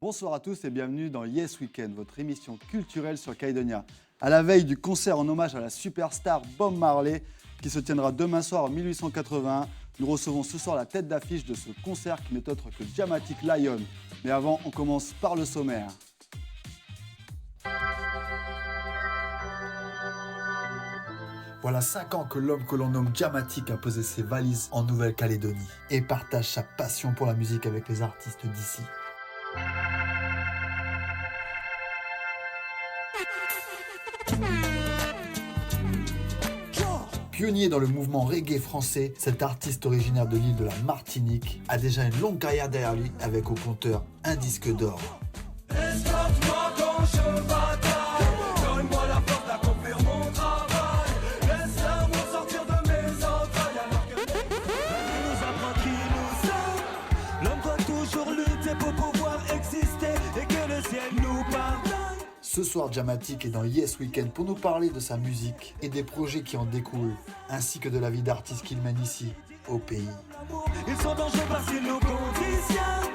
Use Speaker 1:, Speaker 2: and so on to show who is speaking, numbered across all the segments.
Speaker 1: Bonsoir à tous et bienvenue dans Yes Weekend, votre émission culturelle sur Caïdonia. À la veille du concert en hommage à la superstar Bob Marley, qui se tiendra demain soir en 1881, nous recevons ce soir la tête d'affiche de ce concert qui n'est autre que Jamatic Lion. Mais avant, on commence par le sommaire.
Speaker 2: Voilà 5 ans que l'homme que l'on nomme Jamatic a posé ses valises en Nouvelle-Calédonie et partage sa passion pour la musique avec les artistes d'ici. Pionnier dans le mouvement reggae français, cet artiste originaire de l'île de la Martinique a déjà une longue carrière derrière lui avec au compteur un disque d'or.
Speaker 3: Escorte-moi quand je bataille, donne-moi la force d'accomplir mon travail, laisse l'amour sortir de mes entrailles alors que il nous apprend qui nous sommes. L'homme doit toujours lutter pour pouvoir exister et que le ciel nous pardonne.
Speaker 2: Ce soir, Jamatic est dans Yes Weekend pour nous parler de sa musique et des projets qui en découlent, ainsi que de la vie d'artiste qu'il mène ici, au pays.
Speaker 3: Ils sont dangereux parce qu'ils nous conditionnent.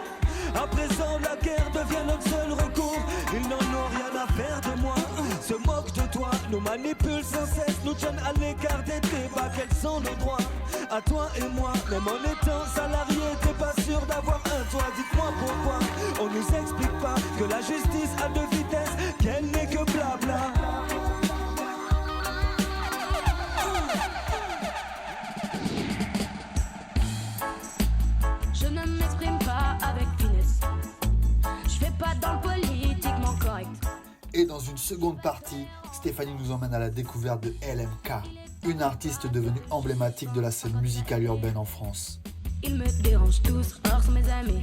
Speaker 3: À présent, la guerre devient notre seul recours. Ils n'en ont rien à faire de moi, se moquent de toi, nous manipulent sans cesse, nous tiennent à l'écart des débats. Quels sont nos droits, à toi et moi? Même en étant salarié, t'es pas sûr d'avoir un toit. Dites-moi pourquoi on nous explique pas que la justice a deux vitesses, qu'elle n'est que blabla.
Speaker 4: Je ne m'exprime pas avec finesse. Je fais pas dans le politiquement correct.
Speaker 2: Et dans une seconde partie, Stéphanie nous emmène à la découverte de LMK, une artiste devenue emblématique de la scène musicale urbaine en France.
Speaker 4: Ils me dérangent tous, or sont mes amis.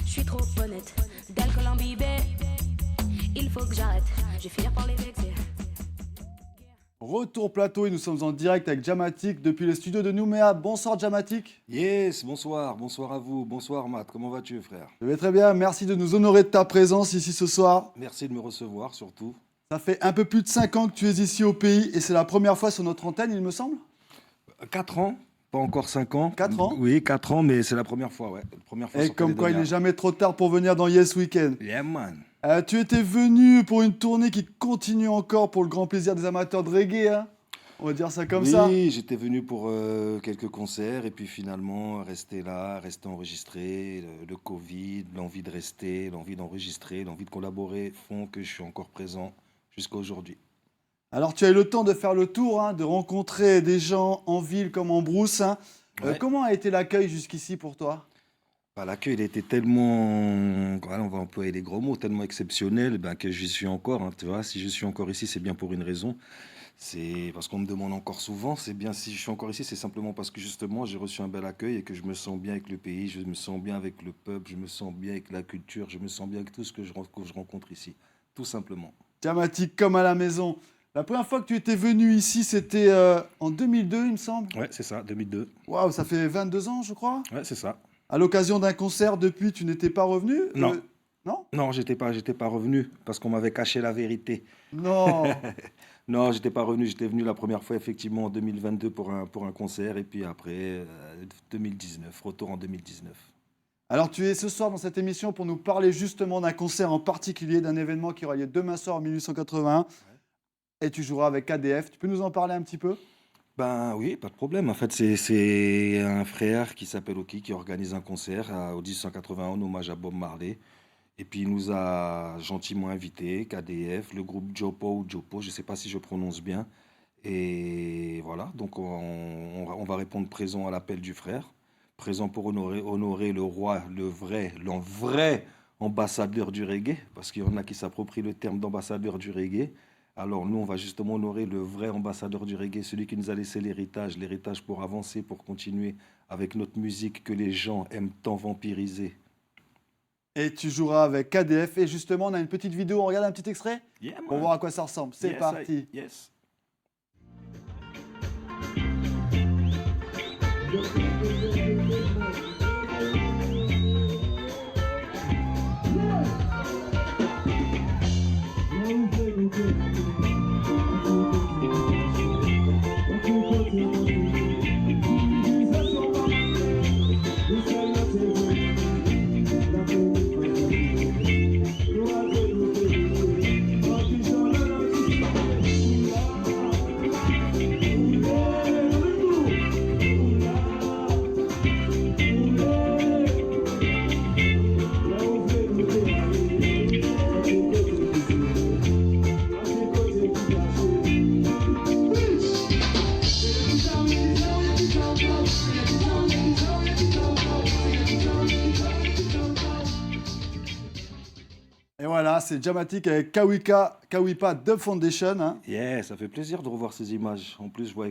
Speaker 4: Je suis trop honnête, d'alcool imbibé. Il faut que j'arrête, je vais finir par les vexer.
Speaker 1: Retour plateau et nous sommes en direct avec Jamatic depuis les studios de Nouméa. Bonsoir Jamatic.
Speaker 5: Yes, bonsoir à vous, bonsoir Matt, comment vas-tu frère?
Speaker 1: Je vais très bien, merci de nous honorer de ta présence ici ce soir.
Speaker 5: Merci de me recevoir surtout.
Speaker 1: Ça fait un peu plus de 5 ans que tu es ici au pays et c'est la première fois sur notre antenne, il me semble.
Speaker 5: 4 ans, pas encore 5 ans.
Speaker 1: 4 ans?
Speaker 5: Oui, 4 ans, mais c'est la première fois, ouais. Première fois
Speaker 1: Et
Speaker 5: sur
Speaker 1: comme quoi il
Speaker 5: Calédonia.
Speaker 1: n'est jamais trop tard pour venir dans Yes Weekend.
Speaker 5: Yeah man.
Speaker 1: Tu étais venu pour une tournée qui continue encore pour le grand plaisir des amateurs de reggae, hein. On va dire ça comme ça.
Speaker 5: Oui, j'étais venu pour quelques concerts et puis finalement rester là, rester enregistré. Le Covid, l'envie de rester, l'envie d'enregistrer, l'envie de collaborer font que je suis encore présent jusqu'à aujourd'hui.
Speaker 1: Alors tu as eu le temps de faire le tour, hein, de rencontrer des gens en ville comme en brousse, hein.
Speaker 5: Ouais.
Speaker 1: Comment a été l'accueil jusqu'ici pour toi?
Speaker 5: Bah, l'accueil il était tellement, voilà, on va employer les gros mots, tellement exceptionnel ben, que j'y suis encore. Hein, tu vois, si je suis encore ici, c'est bien pour une raison. C'est parce qu'on me demande encore souvent, c'est bien si je suis encore ici, c'est simplement parce que justement j'ai reçu un bel accueil et que je me sens bien avec le pays, je me sens bien avec le peuple, je me sens bien avec la culture, je me sens bien avec tout ce que je rencontre ici, tout simplement.
Speaker 1: Jamatic comme à la maison. La première fois que tu étais venu ici, c'était en 2002, il me semble.
Speaker 5: Ouais, c'est ça, 2002.
Speaker 1: Waouh, ça fait 22 ans, je crois.
Speaker 5: Ouais, c'est ça.
Speaker 1: À l'occasion d'un concert, depuis, tu n'étais pas revenu?
Speaker 5: Non.
Speaker 1: Non?
Speaker 5: Non, j'étais pas revenu parce qu'on m'avait caché la vérité.
Speaker 1: Non.
Speaker 5: Non, j'étais pas revenu. J'étais venu la première fois effectivement en 2022 pour un concert et puis après 2019, retour en 2019.
Speaker 1: Alors tu es ce soir dans cette émission pour nous parler justement d'un concert en particulier, d'un événement qui aura lieu demain soir en 1881. Et tu joueras avec KDF. Tu peux nous en parler un petit peu?
Speaker 5: Ben oui, pas de problème. En fait, c'est un frère qui s'appelle Oki qui organise un concert au 1881 en hommage à Bob Marley. Et puis il nous a gentiment invités, KDF, le groupe Jopo, je ne sais pas si je prononce bien. Et voilà, donc on va répondre présent à l'appel du frère. Présent pour honorer le roi, le vrai ambassadeur du reggae, parce qu'il y en a qui s'approprient le terme d'ambassadeur du reggae. Alors nous, on va justement honorer le vrai ambassadeur du reggae, celui qui nous a laissé l'héritage pour avancer, pour continuer avec notre musique que les gens aiment tant vampiriser.
Speaker 1: Et tu joueras avec KDF. Et justement, on a une petite vidéo. On regarde un petit extrait
Speaker 5: Yeah,
Speaker 1: pour voir à quoi ça ressemble. C'est parti.
Speaker 5: Yes.
Speaker 1: c'est Jamatic avec Kawipa Dub Foundation. Hein.
Speaker 5: Yeah, ça fait plaisir de revoir ces images. En plus, je vois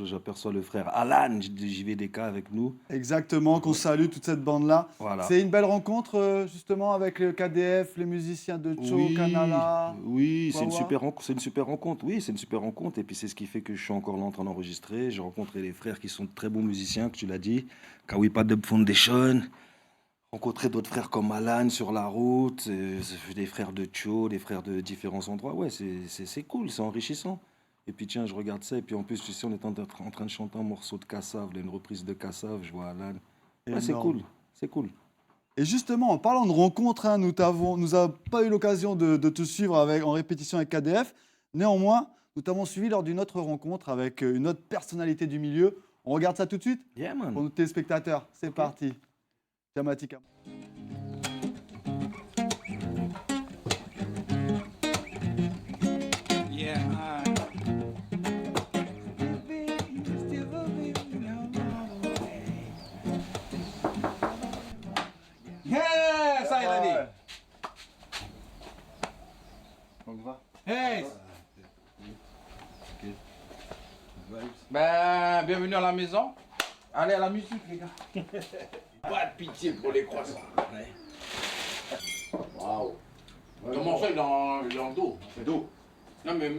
Speaker 5: j'aperçois le frère Alan JVDK avec nous.
Speaker 1: Exactement, qu'on salue toute cette bande-là.
Speaker 5: Voilà.
Speaker 1: C'est une belle rencontre, justement, avec le KDF, les musiciens de Cho, Kanala.
Speaker 5: Oui, c'est une
Speaker 1: Wawa.
Speaker 5: super rencontre. Oui, c'est une super rencontre. Et puis c'est ce qui fait que je suis encore là en train d'enregistrer. J'ai rencontré les frères qui sont de très bons musiciens, que tu l'as dit. Kawipa Dub Foundation. Rencontrer d'autres frères comme Alan sur la route, des frères de Cho, des frères de différents endroits. Ouais, c'est cool, c'est enrichissant. Et puis tiens, je regarde ça. Et puis en plus, tu sais, on est en train de chanter un morceau de Kassav, là, une reprise de Kassav. Je vois Alan. Ouais, c'est
Speaker 1: Énorme.
Speaker 5: cool. C'est cool.
Speaker 1: Et justement, en parlant de rencontres, hein, nous n'avons pas eu l'occasion de te suivre en répétition avec KDF. Néanmoins, nous t'avons suivi lors d'une autre rencontre avec une autre personnalité du milieu. On regarde ça tout de suite
Speaker 5: Yeah, man.
Speaker 1: pour nos téléspectateurs. C'est parti. Jamatic.
Speaker 6: Hey, ça il a dit. Hey. Ben, bienvenue à la maison. Allez à la musique, les gars. Pas de pitié pour les croissants. Waouh. Le morceau il est en dos.
Speaker 5: C'est d'eau.
Speaker 6: Non mais.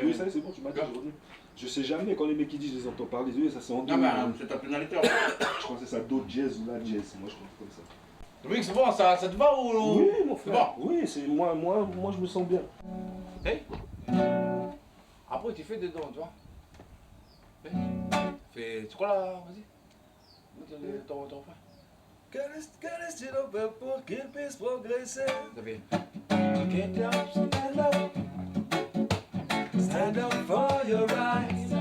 Speaker 5: Oui, ça c'est bon, tu m'as dit aujourd'hui. Je sais jamais quand les mecs qui disent, je les entends parler, ça c'est en
Speaker 6: Non mais c'est ta tonalité.
Speaker 5: Je pensais ça do jazz ou la jazz. Moi je trouve comme ça.
Speaker 6: Oui, c'est bon, ça te va ou.
Speaker 5: Oui, mon
Speaker 6: C'est
Speaker 5: frère.
Speaker 6: bon.
Speaker 5: Oui, c'est moi je me sens bien.
Speaker 6: Hey. Après tu fais dedans, tu vois. Fais. C'est quoi là? Vas-y. Ton frère.
Speaker 5: Que reste-t-il au peuple pour qu'il puisse progresser?
Speaker 6: Ça fait.
Speaker 5: Get up, stand up. Stand up for your rights.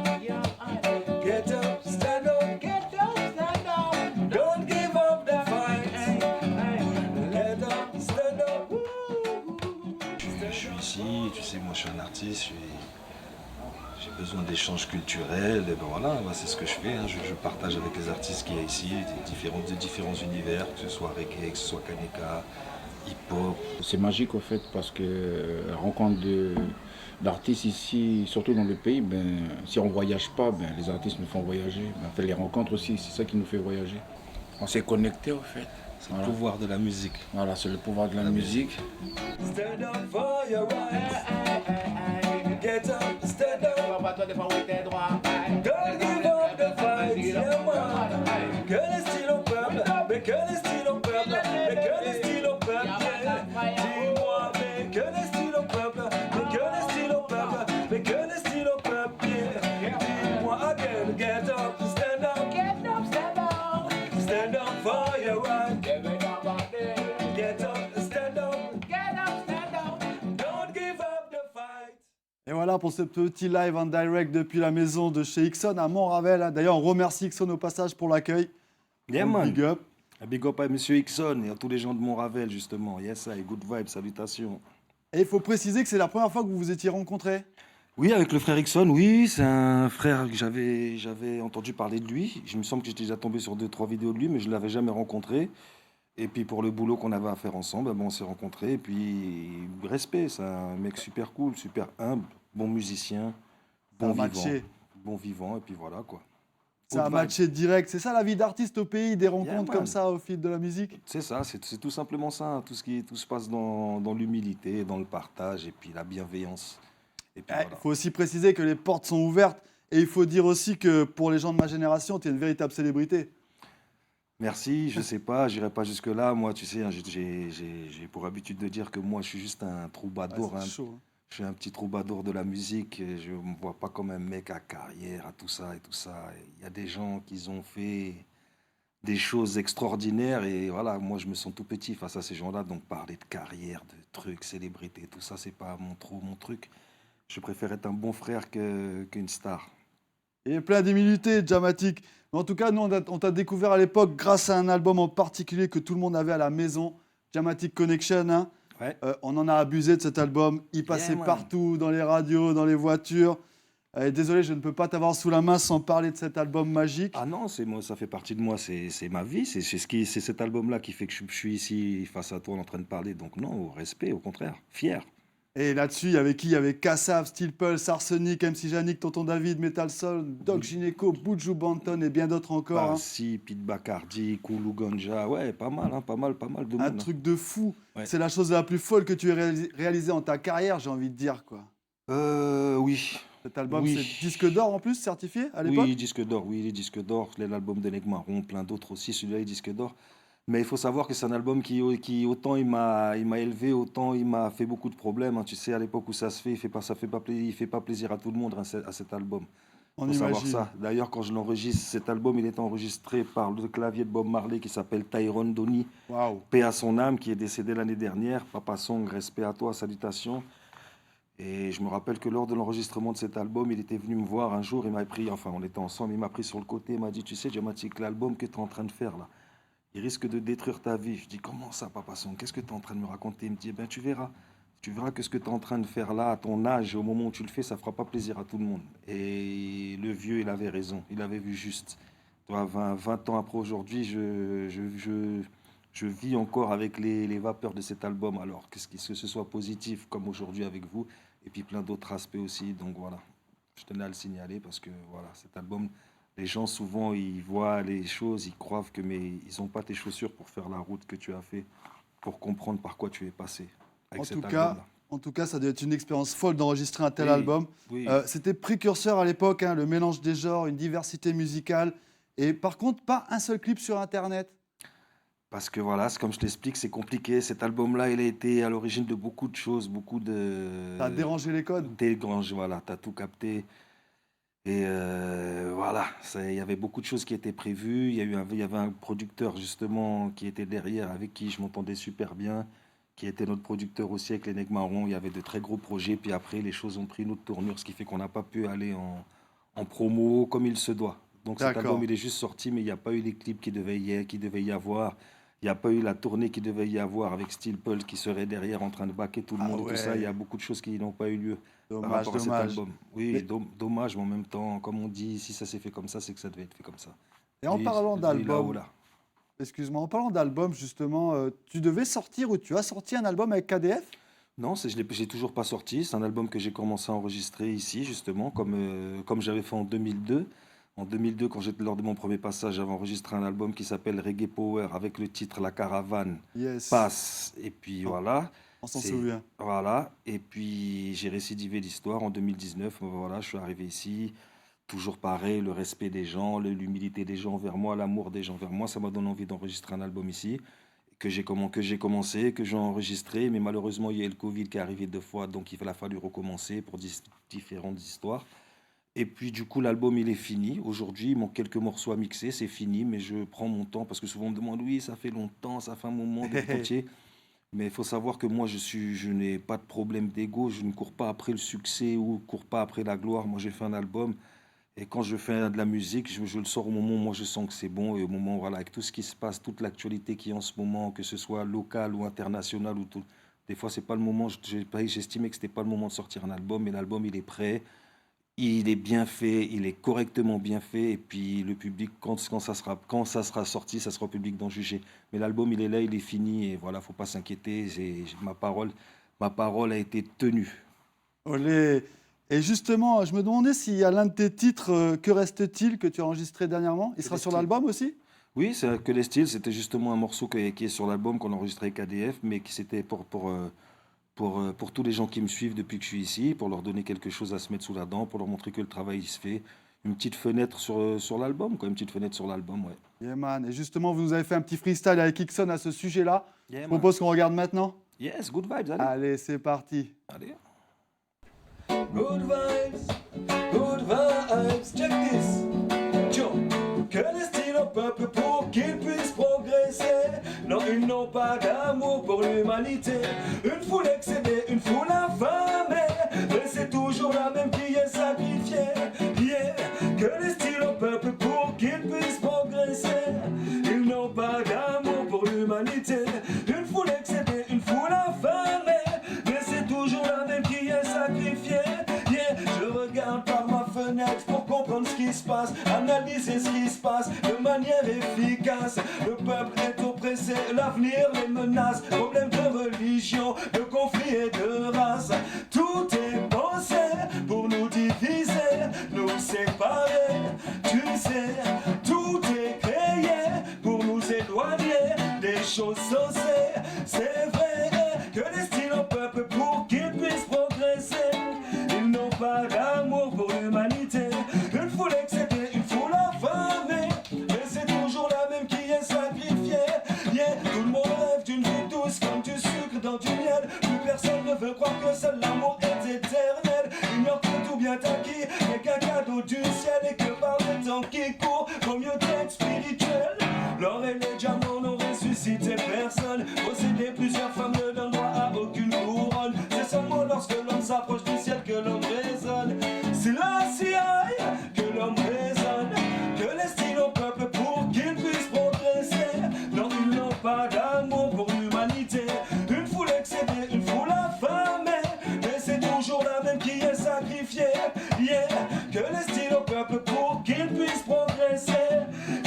Speaker 5: Get up, stand up. Don't give up the fight. Get up, stand up. Je suis ici, tu sais, moi je suis un artiste, j'ai besoin d'échanges culturels, et ben voilà, c'est ce que je fais, hein. Je partage avec les artistes qu'il y a ici, de différents univers, que ce soit reggae, que ce soit kaneka, hip-hop.
Speaker 7: C'est magique au fait parce que la rencontre d'artistes ici, surtout dans le pays, ben, si on ne voyage pas, ben, les artistes nous font voyager. Ben, en fait, les rencontres aussi, c'est ça qui nous fait voyager. On s'est connectés au fait.
Speaker 5: C'est le pouvoir de la musique.
Speaker 7: Voilà, c'est le pouvoir de la musique.
Speaker 5: Stand up for your rights. Get up, stand up. Don't give up the fight. Yeah, man. Que les styles au peuple, mais que les styles au peuple, mais que les styles au peuple. Yeah. Dis-moi, mais que les styles au peuple, mais que les styles au peuple, mais que les styles au peuple. Yeah. Dis-moi again, get up, stand up. Stand up for your rights. Get up, stand up. Don't give up the fight.
Speaker 1: Et voilà pour ce petit live en direct depuis la maison de chez Ixon à Montravel. Hein. D'ailleurs, on remercie Ixon au passage pour l'accueil.
Speaker 5: Yeah,
Speaker 1: Pour le
Speaker 5: man.
Speaker 1: Big up.
Speaker 5: Un big up à Monsieur Ixon et à tous les gens de Montravel, justement. Yes, I, good vibe, salutations.
Speaker 1: Et il faut préciser que c'est la première fois que vous vous étiez rencontrés.
Speaker 5: Oui, avec le frère Ixon, oui, c'est un frère que j'avais entendu parler de lui. Je me semble que j'étais déjà tombé sur 2-3 vidéos de lui, mais je ne l'avais jamais rencontré. Et puis pour le boulot qu'on avait à faire ensemble, on s'est rencontrés. Et puis, respect, c'est un mec super cool, super humble, bon musicien,
Speaker 1: Ça a
Speaker 5: bon vivant.
Speaker 1: matché.
Speaker 5: Bon vivant, et puis voilà quoi.
Speaker 1: Ça a
Speaker 5: Good
Speaker 1: matché direct. C'est ça la vie d'artiste au pays, des rencontres
Speaker 5: man.
Speaker 1: comme ça au fil de la musique.
Speaker 5: C'est ça, c'est tout simplement ça. Hein. Tout se passe dans l'humilité, dans le partage et puis la bienveillance. Et puis
Speaker 1: Il
Speaker 5: voilà.
Speaker 1: faut aussi préciser que les portes sont ouvertes. Et il faut dire aussi que pour les gens de ma génération, tu es une véritable célébrité.
Speaker 5: Merci, je sais pas, j'irai pas jusque-là. Moi, tu sais, hein, j'ai pour habitude de dire que moi, je suis juste un troubadour.
Speaker 1: Ouais, c'est
Speaker 5: Hein.
Speaker 1: chaud, hein.
Speaker 5: Je suis un petit troubadour de la musique. Et je me vois pas comme un mec à carrière, à tout ça et tout ça. Il y a des gens qui ont fait des choses extraordinaires et voilà, moi, je me sens tout petit face à ces gens-là. Donc, parler de carrière, de trucs, célébrité, tout ça, c'est pas mon truc. Je préfère être un bon frère qu'une star.
Speaker 1: Et plein d'humilité, Jamatic. Mais en tout cas, nous, on t'a découvert à l'époque grâce à un album en particulier que tout le monde avait à la maison, Jamatic Connection. Hein.
Speaker 5: Ouais.
Speaker 1: On en a abusé de cet album. Il passait
Speaker 5: man.
Speaker 1: partout, dans les radios, dans les voitures. Désolé, je ne peux pas t'avoir sous la main sans parler de cet album magique.
Speaker 5: Ah non, c'est moi, ça fait partie de moi, c'est ma vie, c'est cet album-là qui fait que je suis ici face à toi en train de parler. Donc non, au respect, au contraire, fier.
Speaker 1: Et là-dessus, il y avait qui? Il y avait Kassav, Steel Pulse, Arsenic, MC Janik, Tonton David, Metal Soul, Doc Gynéco, Buju Banton et bien d'autres encore. Hein.
Speaker 5: Parsi, Pete Bacardi, Koulou Ganja, ouais, pas mal de
Speaker 1: Un
Speaker 5: monde.
Speaker 1: truc de fou.
Speaker 5: Ouais.
Speaker 1: C'est la chose la plus folle que tu aies réalisée en ta carrière, j'ai envie de dire, quoi.
Speaker 5: Oui.
Speaker 1: Cet album,
Speaker 5: Oui.
Speaker 1: c'est disque d'or en plus, certifié à l'époque?
Speaker 5: Oui, disque d'or, oui, les disques d'or, l'album de Neg Marron, plein d'autres aussi, celui-là est disque d'or. Mais il faut savoir que c'est un album qui autant il m'a élevé, autant il m'a fait beaucoup de problèmes. Hein. Tu sais, à l'époque où ça se fait, il fait pas plaisir à tout le monde hein, à cet album.
Speaker 1: On
Speaker 5: Faut savoir
Speaker 1: imagine.
Speaker 5: ça. D'ailleurs, quand je l'enregistre, cet album, il est enregistré par le clavier de Bob Marley qui s'appelle Tyrone Donny,
Speaker 1: Waouh.
Speaker 5: paix à son âme, qui est décédé l'année dernière. Papa Song, respect à toi, salutations. Et je me rappelle que lors de l'enregistrement de cet album, il était venu me voir un jour, il m'a pris, enfin on était ensemble, il m'a pris sur le côté, il m'a dit, tu sais, Djamatik, l'album que tu es en train de faire là, il risque de détruire ta vie. Je dis, comment ça, Papa Song? Qu'est-ce que tu es en train de me raconter? Il me dit, eh ben, tu verras que ce que tu es en train de faire là, à ton âge, au moment où tu le fais, ça fera pas plaisir à tout le monde. Et le vieux, il avait raison, il avait vu juste. Toi, 20 ans après aujourd'hui, je vis encore avec les vapeurs de cet album, alors que ce soit positif comme aujourd'hui avec vous, et puis plein d'autres aspects aussi. Donc voilà, je tenais à le signaler parce que voilà, cet album, les gens souvent ils voient les choses, ils croient que mais ils n'ont pas tes chaussures pour faire la route que tu as fait, pour comprendre par quoi tu es passé avec
Speaker 1: En
Speaker 5: cet
Speaker 1: tout cas,
Speaker 5: album-là.
Speaker 1: en tout cas, ça doit être une expérience folle d'enregistrer un tel
Speaker 5: Oui,
Speaker 1: album.
Speaker 5: oui.
Speaker 1: C'était précurseur à l'époque, hein, le mélange des genres, une diversité musicale. Et par contre, pas un seul clip sur Internet.
Speaker 5: Parce que voilà, comme je t'explique, c'est compliqué. Cet album-là, il a été à l'origine de beaucoup de choses,
Speaker 1: Ça a dérangé les codes.
Speaker 5: dégrange, voilà, t'as tout capté. Et voilà, il y avait beaucoup de choses qui étaient prévues. Il y avait un producteur justement qui était derrière, avec qui je m'entendais super bien, qui était notre producteur aussi avec les Neg Marron. Il y avait de très gros projets. Puis après, les choses ont pris une autre tournure, ce qui fait qu'on n'a pas pu aller en promo comme il se doit. Donc cet
Speaker 1: D'accord.
Speaker 5: album, il est juste sorti, mais il n'y a pas eu les clips qui devaient y avoir. Il n'y a pas eu la tournée qui devait y avoir avec Steel Pulse qui serait derrière en train de baquer tout le
Speaker 1: Ah
Speaker 5: monde et tout ça.
Speaker 1: ouais.
Speaker 5: Il y a beaucoup de choses qui n'ont pas eu lieu par
Speaker 1: Dommage,
Speaker 5: rapport à cet
Speaker 1: dommage.
Speaker 5: album. Oui,
Speaker 1: Mais-
Speaker 5: dommage, mais en même temps, comme on dit, si ça s'est fait comme ça, c'est que ça devait être fait comme ça.
Speaker 1: Et en
Speaker 5: Lui,
Speaker 1: parlant
Speaker 5: lui, là,
Speaker 1: d'album,
Speaker 5: ou là.
Speaker 1: excuse-moi, en parlant d'album, justement, tu devais sortir ou tu as sorti un album avec KDF?
Speaker 5: Non, j'ai toujours pas sorti. C'est un album que j'ai commencé à enregistrer ici, justement, comme j'avais fait en 2002. En 2002, lors de mon premier passage, j'avais enregistré un album qui s'appelle Reggae Power avec le titre La Caravane
Speaker 1: Yes.
Speaker 5: passe. Et puis voilà.
Speaker 1: On s'en
Speaker 5: C'est-
Speaker 1: souvient.
Speaker 5: Voilà. Et puis j'ai récidivé l'histoire en 2019. Voilà, je suis arrivé ici. Toujours pareil, le respect des gens, l'humilité des gens vers moi, l'amour des gens vers moi. Ça m'a donné envie d'enregistrer un album ici que j'ai commencé, que j'ai enregistré. Mais malheureusement, il y a eu le Covid qui est arrivé 2 fois. Donc il a fallu recommencer pour différentes histoires. Et puis du coup, l'album, il est fini. Aujourd'hui, il manque quelques morceaux à mixer, c'est fini, mais je prends mon temps parce que souvent on me demande, oui, ça fait longtemps, ça fait un moment d'être entier. Mais il faut savoir que moi, je n'ai pas de problème d'ego, je ne cours pas après le succès ou cours pas après la gloire. Moi, j'ai fait un album et quand je fais de la musique, je le sors au moment où moi je sens que c'est bon et au moment, voilà, avec tout ce qui se passe, toute l'actualité qui est en ce moment, que ce soit local ou international ou tout. Des fois, c'est pas le moment, j'estimais que c'était pas le moment de sortir un album, mais l'album, il est prêt. Il est bien fait, il est correctement bien fait, et puis le public, quand ça sera sorti, ça sera au public d'en juger. Mais l'album, il est là, il est fini, et voilà, faut pas s'inquiéter. Ma parole a été tenue.
Speaker 1: Olé. Et justement, je me demandais s'il y a l'un de tes titres, Que reste-t-il, que tu as enregistré dernièrement. Il sera sur
Speaker 5: reste-t-il
Speaker 1: l'album aussi?
Speaker 5: Oui, c'est que les styles, c'était justement un morceau qui est sur l'album qu'on a enregistré avec ADF, mais qui c'était pour tous les gens qui me suivent depuis que je suis ici, pour leur donner quelque chose à se mettre sous la dent, pour leur montrer que le travail il se fait. Une petite fenêtre sur l'album, quoi, une petite fenêtre sur l'album, ouais.
Speaker 1: Yeah, man. Et justement, vous nous avez fait un petit freestyle avec Ixon à ce sujet-là.
Speaker 5: Yeah,
Speaker 1: Je
Speaker 5: man.
Speaker 1: propose qu'on regarde maintenant.
Speaker 5: Yes, good vibes, allez.
Speaker 1: Allez, c'est parti.
Speaker 5: Allez.
Speaker 3: Good vibes, check this. Joe, que laisse-t-il au peuple pour qu'il puisse progresser? Non, ils n'ont pas d'amour pour l'humanité. Une foule excédée, une foule affamée, mais c'est toujours la même qui est sacrifiée. Yeah, que laisse-t-il au peuple pour qu'il puisse progresser? Ils n'ont pas d'amour pour l'humanité. Une foule excédée, une foule affamée, mais c'est toujours la même qui est sacrifiée. Yeah, je regarde par ma fenêtre pour comprendre ce qui se passe, analyser ce qui se passe de manière efficace. Le peuple est oppressé, l'avenir les menace. Problème de religion, de conflit et de race. Tout est pensé pour nous diviser, nous séparer. Tu sais, tout est créé pour nous éloigner des choses sensées. C'est vrai que les styles au peuple pour qu'ils puissent progresser. Ils n'ont pas d'amour pour l'humanité. Une foule excédée, une foule affamée. Mais c'est toujours la même qui est sacrifiée. Yeah, tout le monde rêve d'une vie douce comme du sucre dans du miel. Plus personne ne veut croire que seul l'amour est éternel. Ignore que tout bien acquis n'est qu'un cadeau du ciel. Et que par le temps qui court, vaut mieux d'être spirituel. L'or et les diamants n'ont ressuscité personne. Posséder plusieurs femmes ne donne droit à aucune couronne. C'est seulement lorsque l'homme s'approche du ciel que l'homme résonne. C'est la CIA que l'homme résonne. Que les styles au peuple pour qu'il puisse progresser. Non, ils n'ont pas d'amour pour l'humanité. Une foule excédée, une foule affamée. Mais c'est toujours la même qui est sacrifiée. Yeah, que les styles au peuple pour qu'il puisse progresser.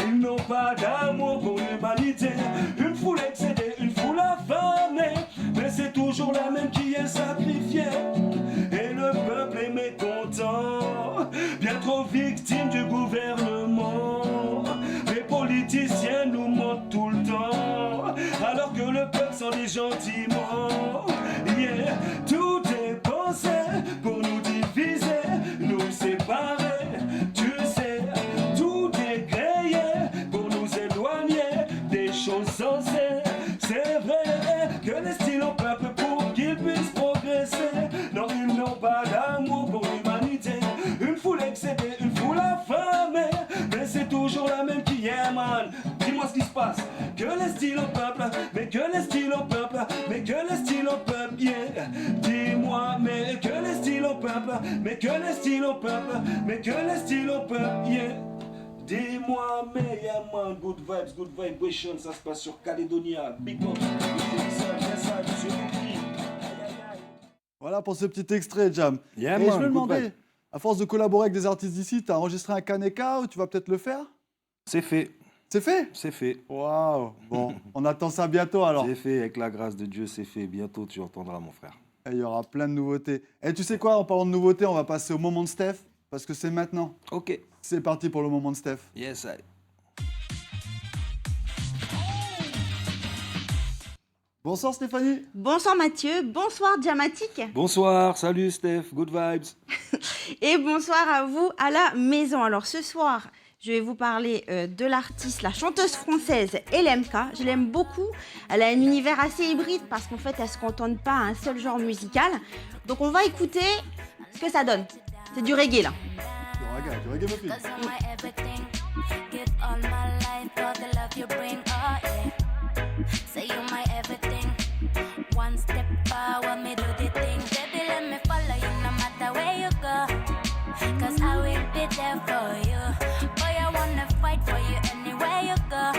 Speaker 3: Ils n'ont pas d'amour pour l'humanité. Une foule excédée, une foule affamée. Mais c'est toujours la même qui est sacrifiée. Et le peuple est mécontent, bien trop victime du gouvernement. Les politiciens nous mentent tout le temps, alors que le peuple s'en est gentiment. Yeah, tout est pensé pour nous diviser, nous séparer. Tu sais, tout est créé pour nous éloigner des choses sensées. C'est vrai que les styles au peuple pour qu'ils puissent progresser. Non, ils n'ont pas d'amour pour l'humanité. Une foule excédée, une foule affamée. Mais c'est toujours la même qui est, man. Dis-moi ce qui se passe. Que les styles au peuple, mais que les styles au peuple, mais que les styles au peuple, yeah. Dis-moi, mais que les styles au peuple, mais que les styles au peuple, mais que les styles au peuple, yeah. Dis-moi, mais yeah man, good vibration, ça se passe sur Calédonia, big up,
Speaker 1: Voilà pour ce petit extrait, Jam.
Speaker 5: Yeah,
Speaker 1: Et
Speaker 5: man,
Speaker 1: je me
Speaker 5: good
Speaker 1: demandais,
Speaker 5: vibe.
Speaker 1: à force de collaborer avec des artistes d'ici, t'as enregistré un Kaneka ou tu vas peut-être le faire?
Speaker 5: C'est fait,
Speaker 1: C'est fait?
Speaker 5: c'est fait.
Speaker 1: Waouh. Bon, on attend ça bientôt alors.
Speaker 5: C'est fait, avec la grâce de Dieu, c'est fait. Bientôt, tu entendras, mon frère.
Speaker 1: Et il y aura plein de nouveautés. Et tu sais quoi, en parlant de nouveautés, on va passer au moment de Steph, parce que c'est maintenant.
Speaker 5: Ok.
Speaker 1: C'est parti pour le moment de Steph.
Speaker 5: Yes, I.
Speaker 1: Bonsoir Stéphanie.
Speaker 8: Bonsoir Mathieu, bonsoir Diamatique
Speaker 5: Bonsoir, salut Steph, good vibes.
Speaker 8: et bonsoir à vous à la maison. Alors ce soir, je vais vous parler de l'artiste, la chanteuse française LMK. Je l'aime beaucoup, elle a un univers assez hybride parce qu'en fait elle ne se contente pas à un seul genre musical. Donc on va écouter ce que ça donne. C'est du reggae là.
Speaker 1: Du reggae, ma fille.
Speaker 4: Cause you're my everything. Give all my life for the love you bring. Oh yeah. Say you're my everything. One step forward, me do the thing. Baby, let me follow you no matter where you go. Cause I will be there for you. Boy, I wanna fight for you anywhere you go.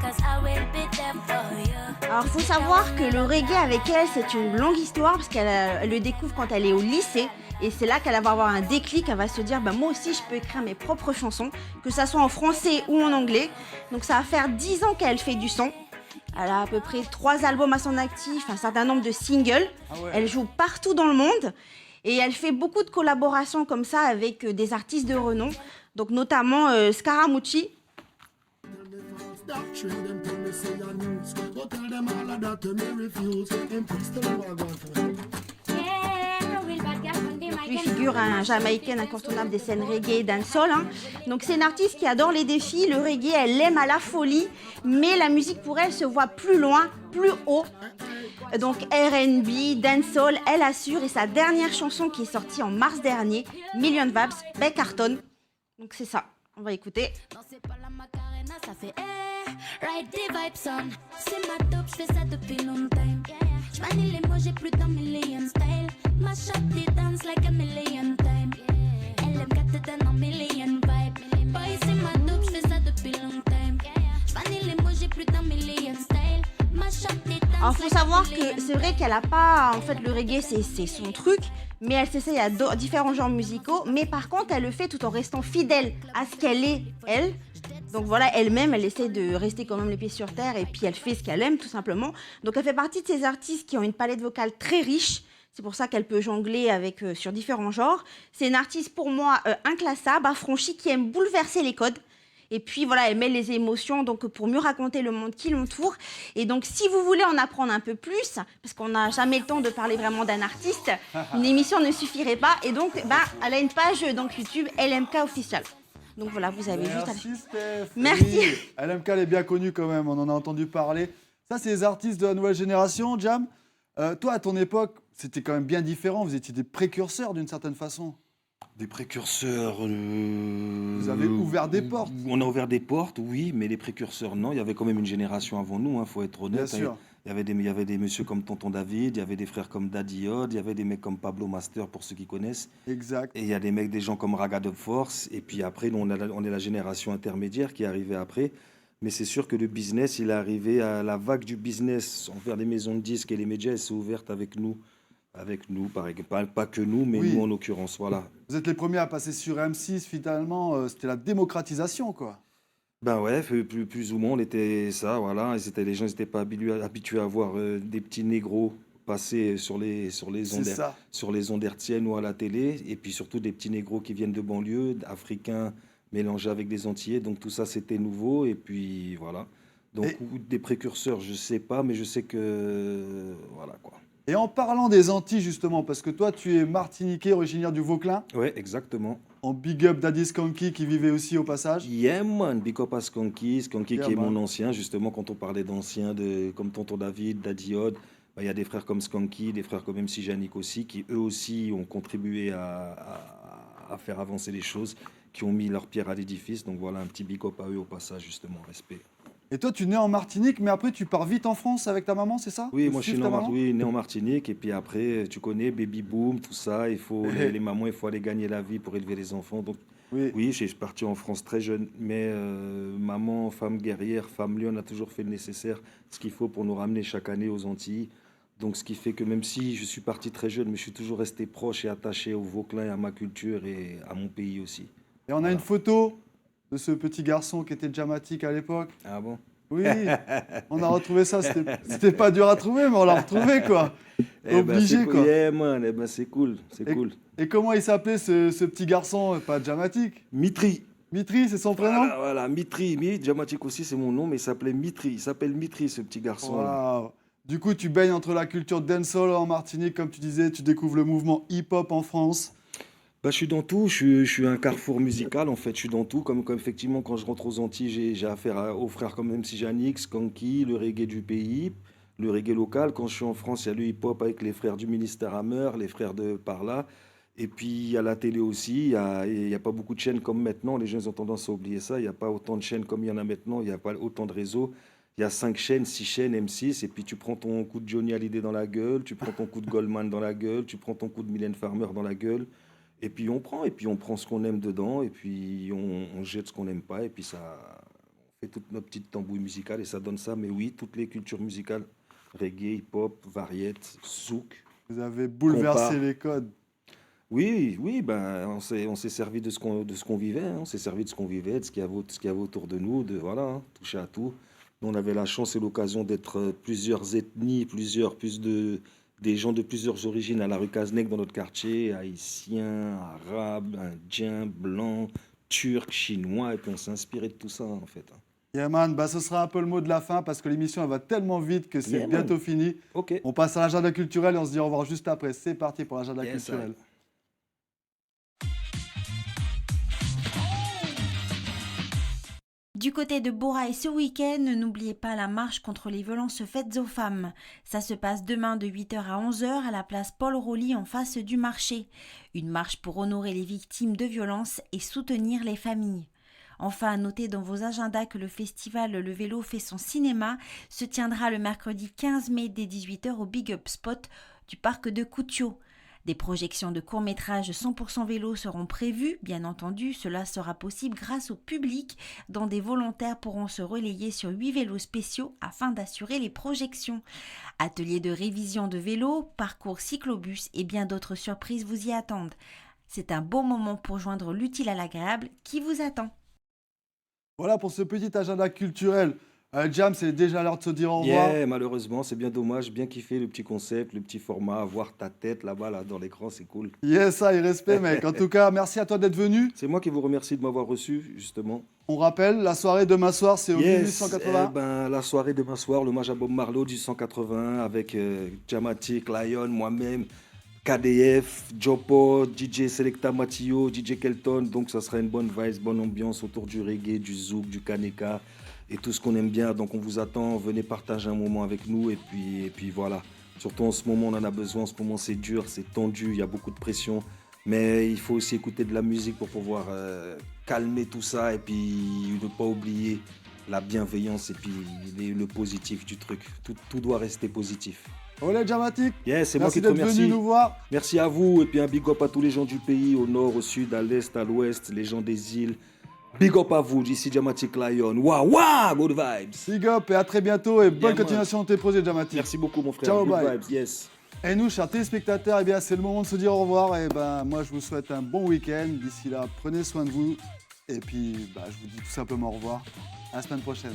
Speaker 4: Cause I will be there for you.
Speaker 8: Alors il faut savoir que le reggae avec elle, c'est une longue histoire parce qu'elle le découvre quand elle est au lycée. Et c'est là qu'elle va avoir un déclic, elle va se dire bah, moi aussi je peux écrire mes propres chansons, que ça soit en français ou en anglais. Donc ça va faire 10 ans qu'elle fait du son. Elle a à peu près 3 albums à son actif, un certain nombre de singles.
Speaker 1: Ah ouais.
Speaker 8: Elle joue partout dans le monde. Et elle fait beaucoup de collaborations comme ça avec des artistes de renom. Donc notamment Scaramucci. Lui figure un Jamaïcain incontournable des scènes reggae et dancehall. Hein. Donc c'est une artiste qui adore les défis. Le reggae, elle l'aime à la folie. Mais la musique pour elle se voit plus loin, plus haut. Donc R&B, dancehall, elle assure. Et sa dernière chanson qui est sortie en mars dernier, Million Vibes, ben cartonne. Donc c'est ça, on va écouter.
Speaker 4: Non, c'est pas la Macarena, ça fait ride des vibes son. C'est ma dope, je fais ça depuis longtemps. J'manie les mots, j'ai plus d'un million style. Ma shot des dance like a million time. LMK te donne un million vibe. Boy, c'est ma dope, je fais ça depuis longtemps. J'manie les mots, j'ai plus d'un million style. Ma shot des dance.
Speaker 8: Alors faut savoir que c'est vrai qu'elle a pas, en fait le reggae c'est son truc, mais elle s'essaye à différents genres musicaux, mais par contre, elle le fait tout en restant fidèle à ce qu'elle est, elle. Donc voilà, elle-même, elle essaie de rester quand même les pieds sur terre et puis elle fait ce qu'elle aime, tout simplement. Donc elle fait partie de ces artistes qui ont une palette vocale très riche. C'est pour ça qu'elle peut jongler avec, sur différents genres. C'est une artiste, pour moi, inclassable, affranchie, qui aime bouleverser les codes. Et puis voilà, elle met les émotions donc, pour mieux raconter le monde qui l'entoure. Et donc, si vous voulez en apprendre un peu plus, parce qu'on n'a jamais le temps de parler vraiment d'un artiste, une émission ne suffirait pas. Et donc, elle a une page donc, YouTube LMK Official. Donc voilà, vous avez juste à...
Speaker 1: Merci Steph.
Speaker 8: Merci.
Speaker 1: Oui, LMK, elle est bien connue quand même, on en a entendu parler. Ça, c'est les artistes de la nouvelle génération, Jam. Toi, à ton époque, c'était quand même bien différent. Vous étiez des précurseurs d'une certaine façon.
Speaker 5: Des précurseurs.
Speaker 1: Vous avez ouvert des portes.
Speaker 5: On a ouvert des portes, oui, mais les précurseurs, non. Il y avait quand même une génération avant nous, il faut être honnête.
Speaker 1: Bien sûr.
Speaker 5: Il y avait des messieurs comme Tonton David, il y avait des frères comme Daddy Odd, il y avait des mecs comme Pablo Master, pour ceux qui connaissent.
Speaker 1: Exact.
Speaker 5: Et il y a des gens comme Raga Dub Force. Et puis après, nous, on est la génération intermédiaire qui est arrivée après. Mais c'est sûr que le business, il est arrivé à la vague du business envers les maisons de disques et les médias, elle s'est ouverte avec nous. Avec nous, pas que nous, mais
Speaker 1: Oui.
Speaker 5: nous en l'occurrence, voilà.
Speaker 1: Vous êtes les premiers à passer sur M6, finalement. C'était la démocratisation, quoi.
Speaker 5: Ben ouais, plus ou moins, on était ça, voilà. Les gens n'étaient pas habitués à voir des petits négros passer sur les
Speaker 1: C'est
Speaker 5: ondes,
Speaker 1: ça.
Speaker 5: sur les ondes hertziennes ou à la télé. Et puis surtout des petits négros qui viennent de banlieue, africains mélangés avec des Antillais. Donc tout ça, c'était nouveau. Et puis voilà. Donc des précurseurs, je sais pas, mais je sais que... voilà quoi.
Speaker 1: Et en parlant des Antilles, justement, parce que toi, tu es martiniquais, originaire du Vauclin,
Speaker 5: Ouais, exactement.
Speaker 1: en big up Daddy Skanky qui vivait aussi au passage.
Speaker 5: Yeah man, big up à Skanky
Speaker 1: Yeah,
Speaker 5: qui est
Speaker 1: man.
Speaker 5: mon ancien, justement, quand on parlait d'anciens, comme Tonton David, Daddy Odd, bah, il y a des frères comme Skanky, des frères comme MC Janik aussi, qui eux aussi ont contribué à faire avancer les choses, qui ont mis leur pierre à l'édifice. Donc voilà, un petit big up à eux au passage, justement, respect.
Speaker 1: Et toi, tu nais en Martinique, mais après, tu pars vite en France avec ta maman, c'est ça?
Speaker 5: Oui,
Speaker 1: Tu
Speaker 5: moi je suis
Speaker 1: suives
Speaker 5: né
Speaker 1: ta maman
Speaker 5: né en Martinique, et puis après, tu connais, baby boom, tout ça, les mamans, il faut aller gagner la vie pour élever les enfants. Donc
Speaker 1: Oui.
Speaker 5: oui, je suis parti en France très jeune, mais maman, femme guerrière, femme lionne a toujours fait le nécessaire, ce qu'il faut pour nous ramener chaque année aux Antilles. Donc ce qui fait que même si je suis parti très jeune, mais je suis toujours resté proche et attaché au Vauclin et à ma culture et à mon pays aussi.
Speaker 1: Et on a une photo de ce petit garçon qui était dramatique à l'époque.
Speaker 5: Ah bon?
Speaker 1: Oui, on a retrouvé ça. C'était pas dur à trouver, mais on l'a retrouvé, quoi. Obligé,
Speaker 5: c'est
Speaker 1: quoi.
Speaker 5: cool. Yeah, man, c'est cool, c'est
Speaker 1: Et-
Speaker 5: cool.
Speaker 1: Et comment il s'appelait ce petit garçon? Pas dramatique.
Speaker 5: Mitri.
Speaker 1: Mitri, c'est son prénom?
Speaker 5: Voilà, Mitri. Dramatique aussi, c'est mon nom, mais il s'appelait Mitri. Il s'appelle Mitri, ce petit garçon.
Speaker 1: Waouh. Du coup, tu baignes entre la culture dancehall en Martinique, comme tu disais, tu découvres le mouvement hip-hop en France.
Speaker 5: Bah, je suis dans tout, je suis un carrefour musical en fait, je suis dans tout. Comme effectivement, quand je rentre aux Antilles, j'ai affaire aux frères comme MC Janik, Skanky, le reggae du pays, le reggae local. Quand je suis en France, il y a le hip-hop avec les frères du ministère Hammer, les frères de par là. Et puis il y a la télé aussi, il y a pas beaucoup de chaînes comme maintenant. Les gens ils ont tendance à oublier ça. Il n'y a pas autant de chaînes comme il y en a maintenant, il n'y a pas autant de réseaux. Il y a 5 chaînes, 6 chaînes, M6, et puis tu prends ton coup de Johnny Hallyday dans la gueule, tu prends ton coup de Goldman dans la gueule, tu prends ton coup de Mylène Farmer dans la gueule. Et puis on prend ce qu'on aime dedans, et puis on jette ce qu'on n'aime pas, et puis ça, on fait toute notre petite tambouille musicale, et ça donne ça. Mais oui, toutes les cultures musicales, reggae, hip-hop, variette, souk.
Speaker 1: Vous avez bouleversé
Speaker 5: Compas.
Speaker 1: les codes.
Speaker 5: Oui, ben, on s'est servi de ce qu'on vivait, hein. On s'est servi de ce qu'on vivait, de ce qu'il y avait autour de nous, voilà, hein, toucher à tout. Nous, on avait la chance et l'occasion d'être plusieurs ethnies, des gens de plusieurs origines à la rue Cazenec dans notre quartier, haïtiens, arabes, indiens, blancs, turcs, chinois, et puis on s'est inspiré de tout ça en fait.
Speaker 1: Yeah man, bah, ce sera un peu le mot de la fin parce que l'émission elle va tellement vite que c'est
Speaker 5: Yeah, man.
Speaker 1: bientôt fini.
Speaker 5: Ok.
Speaker 1: On passe à l'agenda culturel et on se dit au revoir juste après. C'est parti pour l'agenda
Speaker 5: Yes,
Speaker 1: culturel.
Speaker 9: Du côté de Borail ce week-end, n'oubliez pas la marche contre les violences faites aux femmes. Ça se passe demain de 8h à 11h à la place Paul Rowley en face du marché. Une marche pour honorer les victimes de violences et soutenir les familles. Enfin, notez dans vos agendas que le festival Le Vélo fait son cinéma se tiendra le mercredi 15 mai dès 18h au Big Up Spot du parc de Coutiot. Des projections de courts-métrages 100% vélo seront prévues. Bien entendu, cela sera possible grâce au public, dont des volontaires pourront se relayer sur 8 vélos spéciaux afin d'assurer les projections. Ateliers de révision de vélo, parcours cyclobus et bien d'autres surprises vous y attendent. C'est un bon moment pour joindre l'utile à l'agréable qui vous attend.
Speaker 1: Voilà pour ce petit agenda culturel. Jam, c'est déjà l'heure de se dire au revoir.
Speaker 5: Yeah, malheureusement, c'est bien dommage. Bien kiffé le petit concept, le petit format, voir ta tête là-bas là, dans l'écran, c'est cool.
Speaker 1: Yes, ça, et respect, mec. En tout cas, merci à toi d'être venu.
Speaker 5: C'est moi qui vous remercie de m'avoir reçu, justement.
Speaker 1: On rappelle, la soirée demain soir, c'est au 1880.
Speaker 5: La soirée demain soir, l'hommage à Bob Marley au 1880 avec Jamatic, Lion, moi-même, KDF, Jopo, DJ Selecta Matillo, DJ Kelton. Donc ça sera une bonne vibe, bonne ambiance autour du reggae, du zouk, du kaneka et tout ce qu'on aime bien. Donc on vous attend, venez partager un moment avec nous et puis voilà. Surtout en ce moment, on en a besoin. En ce moment, c'est dur, c'est tendu, il y a beaucoup de pression. Mais il faut aussi écouter de la musique pour pouvoir calmer tout ça et puis ne pas oublier la bienveillance et puis le positif du truc. Tout doit rester positif.
Speaker 1: Olé Jamatic.
Speaker 5: Yes, c'est moi qui te
Speaker 1: Merci d'être
Speaker 5: remercie.
Speaker 1: venu nous voir.
Speaker 5: Merci à vous et puis un big up à tous les gens du pays, au nord, au sud, à l'est, à l'ouest, les gens des îles. Big up à vous, d'ici Jamatic Lion. Waouh, waouh, good vibes.
Speaker 1: Big up et à très bientôt et bonne
Speaker 5: man.
Speaker 1: continuation de tes projets Jamatic.
Speaker 5: Merci beaucoup mon frère.
Speaker 1: Ciao,
Speaker 5: good
Speaker 1: bye.
Speaker 5: vibes, yes.
Speaker 1: Et nous, chers téléspectateurs, eh bien, c'est le moment de se dire au revoir. Et ben, moi, je vous souhaite un bon week-end. D'ici là, prenez soin de vous. Et puis, je vous dis tout simplement au revoir. À la semaine prochaine.